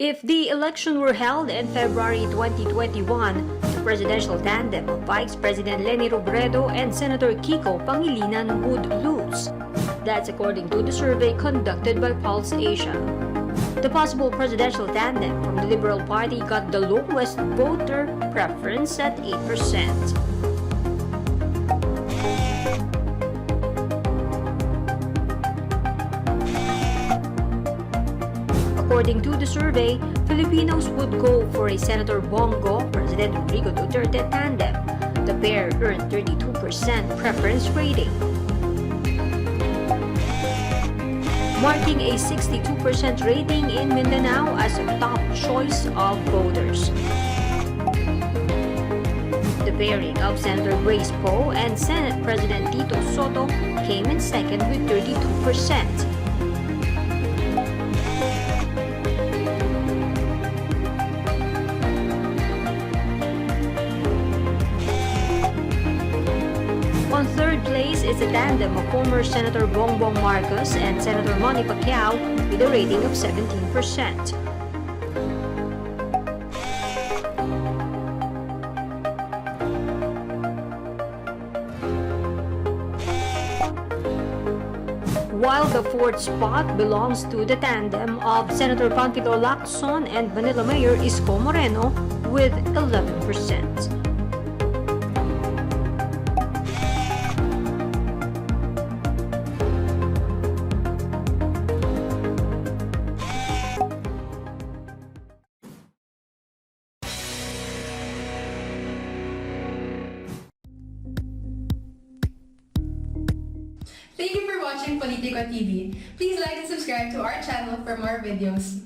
If the election were held in February 2021, the presidential tandem of Vice President Leni Robredo and Senator Kiko Pangilinan would lose. That's according to the survey conducted by Pulse Asia. The possible presidential tandem from the Liberal Party got the lowest voter preference at 8%. According to the survey, Filipinos would go for a Senator Bongo, President Rodrigo Duterte tandem. The pair earned 32% preference rating, marking a 62% rating in Mindanao as a top choice of voters. The pairing of Senator Grace Poe and Senate President Tito Soto came in second with 32%. On third place is a tandem of former Senator Bongbong Marcos and Senator Manny Pacquiao with a rating of 17%. While the fourth spot belongs to the tandem of Senator Panfilo Lacson and Manila Mayor Isko Moreno with 11%. Thank you for watching Politico TV. Please like and subscribe to our channel for more videos.